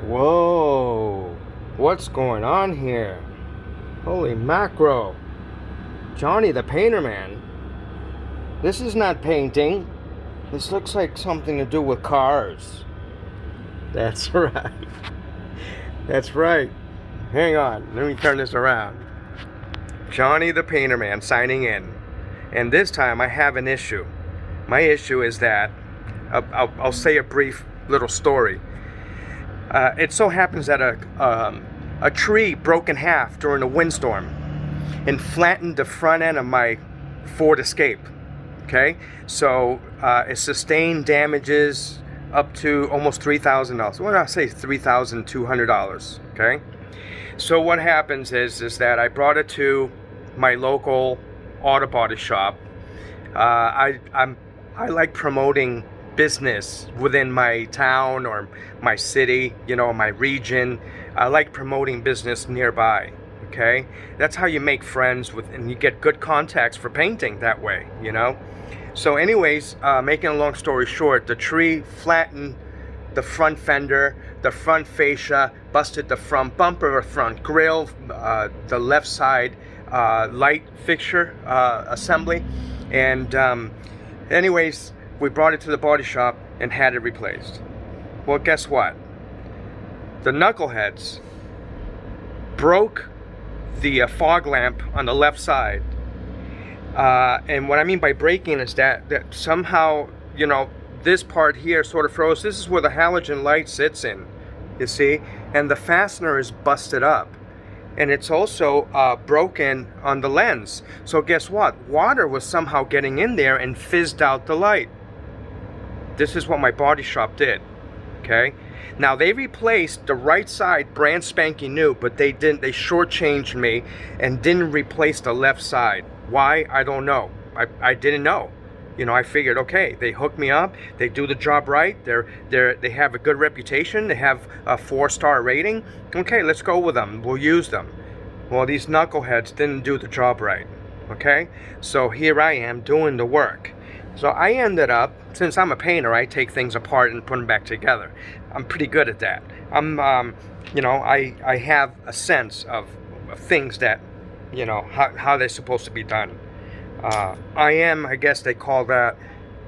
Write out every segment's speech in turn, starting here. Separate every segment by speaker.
Speaker 1: Whoa, what's going on here? Holy macro. Johnny the Painter Man. This is not painting. This looks like something to do with cars. That's right. That's right. Hang on, let me turn this around. Johnny the Painter Man signing in. And this time I have an issue. My issue is that, I'll say a brief little story. It so happens that a tree broke in half during a windstorm and flattened the front end of my Ford Escape. Okay, so it sustained damages up to almost $3,000. What did I say? $3,200. Okay, so what happens is that I brought it to my local auto body shop. I like promoting business within my town or my city, you know, my region. I like promoting business nearby. Okay, that's how you make friends with, and you get good contacts for painting that way, you know. So anyways, making a long story short, the tree flattened the front fender, the front fascia, busted the front bumper, the front grille, the left side light fixture assembly, and anyways, we brought it to the body shop and had it replaced. Well, guess what? The knuckleheads broke the fog lamp on the left side. And what I mean by breaking is that somehow, you know, this part here sort of froze. This is where the halogen light sits in, you see? And the fastener is busted up. And it's also broken on the lens. So guess what? Water was somehow getting in there and fizzed out the light. This is what my body shop did. Okay? Now they replaced the right side brand spanking new, but they didn't. They shortchanged me and didn't replace the left side. Why? I don't know. I didn't know. You know, I figured, okay, they hook me up, they do the job right, they have a good reputation, they have a 4-star rating. Okay, let's go with them. We'll use them. Well, these knuckleheads didn't do the job right. Okay, so here I am doing the work. So I ended up, since I'm a painter, I take things apart and put them back together. I'm pretty good at that. You know, I have a sense of things that, you know, how they're supposed to be done. I guess they call that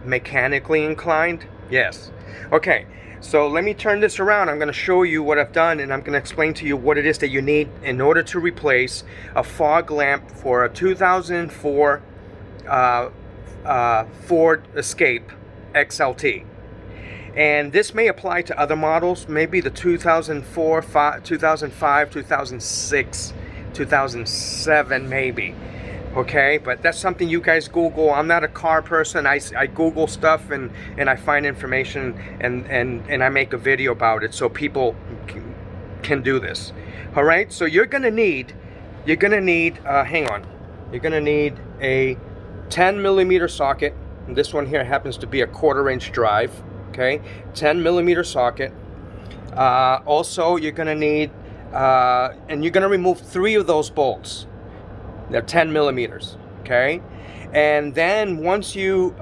Speaker 1: mechanically inclined. Yes. Okay, so let me turn this around. I'm going to show you what I've done, and I'm going to explain to you what it is that you need in order to replace a fog lamp for a 2004 Ford Escape XLT. And this may apply to other models, maybe the 2004, 2005, 2006, 2007 maybe. Okay, but that's something you guys Google. I'm not a car person. I Google stuff and I find information and I make a video about it so people can do this. All right, so you're gonna need hang on, you're gonna need a 10mm socket. And this one here happens to be a 1/4-inch drive. Okay, 10mm socket. Also, you're gonna need and you're gonna remove 3 of those bolts. They're 10mm. Okay, and then once you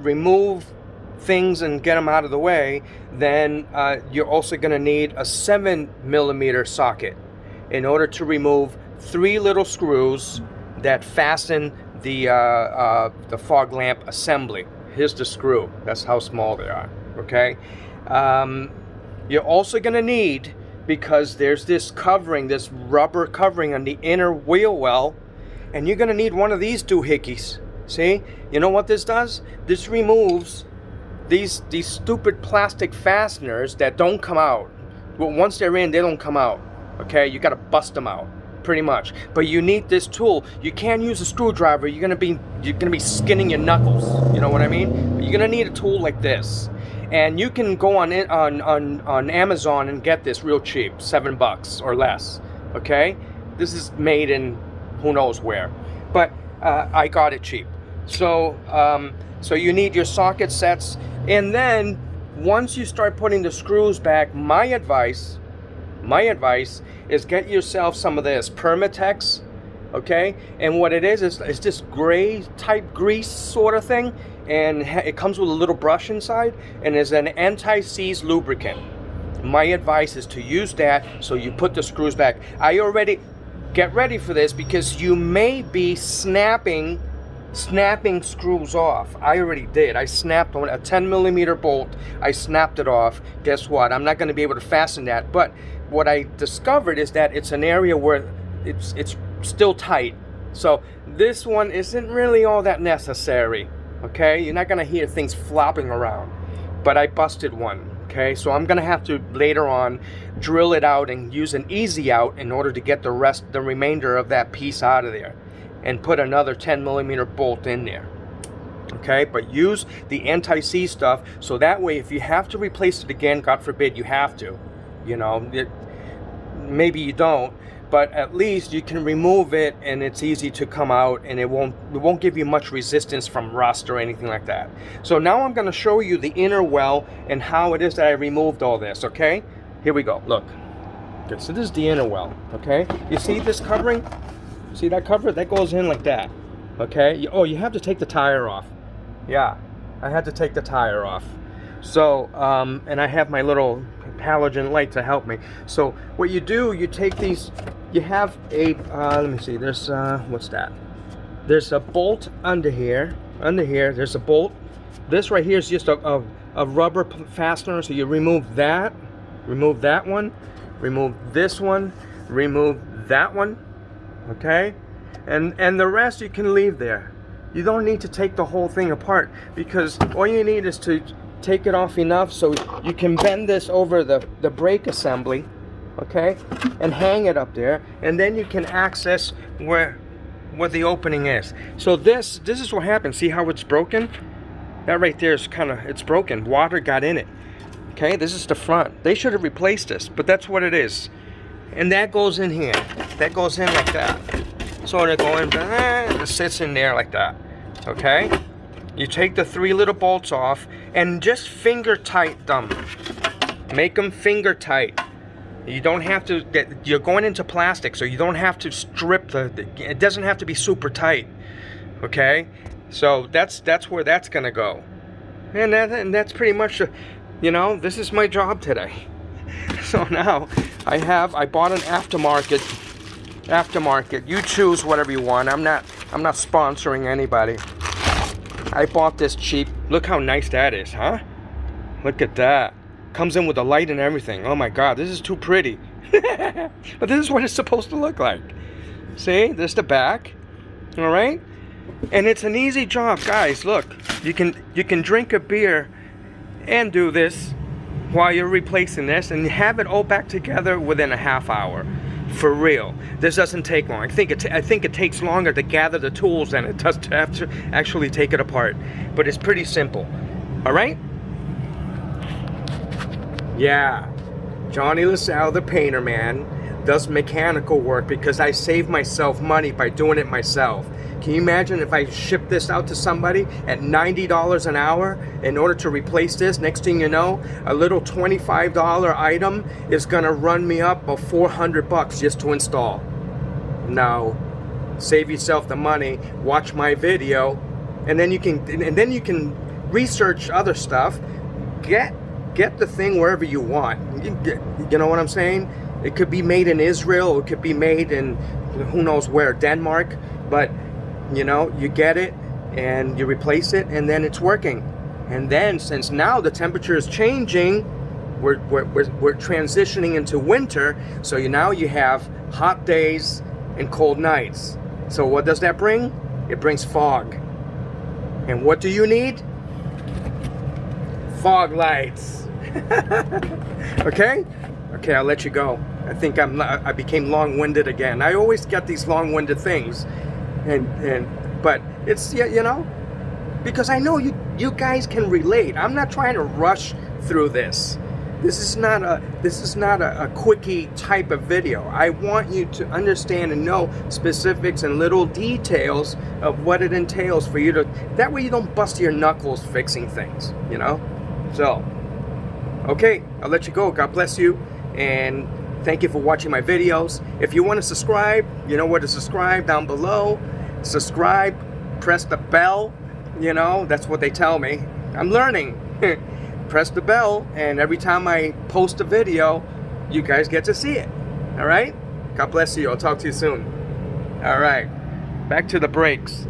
Speaker 1: remove things and get them out of the way, then you're also gonna need a 7mm socket in order to remove 3 little screws that fasten the fog lamp assembly. Here's the screw. That's how small they are. Okay. You're also gonna need, because there's this covering, this rubber covering on the inner wheel well, and you're gonna need one of these doohickeys. See? You know what this does? This removes these stupid plastic fasteners that don't come out. Well, once they're in, they don't come out. Okay? You gotta bust them out, pretty much. But you need this tool. You can't use a screwdriver. You're gonna be skinning your knuckles. You know what I mean? You're gonna need a tool like this. And you can go on Amazon and get this real cheap, $7 or less. Okay, this is made in who knows where, but I got it cheap. So so you need your socket sets, and then once you start putting the screws back, my advice is get yourself some of this Permatex. Okay, and what it is this gray type grease sort of thing, and it comes with a little brush inside, and is an anti-seize lubricant. My advice is to use that so you put the screws back. Get ready for this because you may be snapping screws off. I already did. I snapped on a 10mm bolt. I snapped it off. Guess what? I'm not going to be able to fasten that. But what I discovered is that it's an area where it's still tight. So this one isn't really all that necessary. Okay? You're not going to hear things flopping around. But I busted one. Okay? So I'm going to have to later on drill it out and use an easy out in order to get the remainder of that piece out of there. And put another 10mm bolt in there. Okay, but use the anti-seize stuff so that way if you have to replace it again, God forbid you have to, you know, maybe you don't, but at least you can remove it and it's easy to come out and it won't give you much resistance from rust or anything like that. So now I'm going to show you the inner well and how it is that I removed all this. Okay, here we go. Look, okay, so this is the inner well. Okay, you see this covering? See that cover? That goes in like that. Okay? You have to take the tire off. Yeah, I had to take the tire off. So, and I have my little halogen light to help me. So, what you do, you take these, you have a, let me see, there's, what's that? There's a bolt under here, there's a bolt. This right here is just a rubber fastener, so you remove that one, remove this one, remove that one. Okay, and the rest you can leave there. You don't need to take the whole thing apart because all you need is to take it off enough so you can bend this over the brake assembly, okay, and hang it up there, and then you can access where the opening is. So this is what happens. See how it's broken? That right there is it's broken. Water got in it. Okay, this is the front. They should have replaced this, but that's what it is. And that goes in here. That goes in like that. So they go in, it sits in there like that. Okay? You take the 3 little bolts off and just finger tight them. Make them finger tight. You don't have to you're going into plastic, so you don't have to strip it doesn't have to be super tight. Okay? So that's where that's gonna go. And that's pretty much you know, this is my job today. So now I bought an aftermarket. You choose whatever you want. I'm not sponsoring anybody. I bought this cheap. Look how nice that is, huh? Look at that. Comes in with a light and everything. Oh my God, this is too pretty. But this is what it's supposed to look like. See, this is the back. All right, and it's an easy job, guys. Look, you can drink a beer and do this while you're replacing this and have it all back together within a half hour. For real. This doesn't take long. I think it takes longer to gather the tools than it does to have to actually take it apart. But it's pretty simple. All right? Yeah. Johnny LaSalle, the painter man, does mechanical work because I save myself money by doing it myself. Can you imagine if I ship this out to somebody at $90 an hour in order to replace this? Next thing you know, a little $25 item is gonna run me up about $400 just to install. No, save yourself the money, watch my video, and then you can research other stuff. Get the thing wherever you want. You know what I'm saying? It could be made in Israel, it could be made in who knows where, Denmark, but you know, you get it and you replace it and then it's working. And then since now the temperature is changing, we're transitioning into winter, so now you have hot days and cold nights. So what does that bring? It brings fog. And what do you need? Fog lights. Okay? Okay, I'll let you go. I think I became long-winded again. I always get these long-winded things. But it's, you know, because I know you guys can relate. I'm not trying to rush through this. This is not a quickie type of video. I want you to understand and know specifics and little details of what it entails for you to, that way you don't bust your knuckles fixing things, you know? So, okay, I'll let you go. God bless you, and thank you for watching my videos. If you want to subscribe, you know where to subscribe, down below. Subscribe, press the bell, you know, that's what they tell me. I'm learning. press the bell, and every time I post a video, you guys get to see it. All right? God bless you. I'll talk to you soon. All right. Back to the brakes.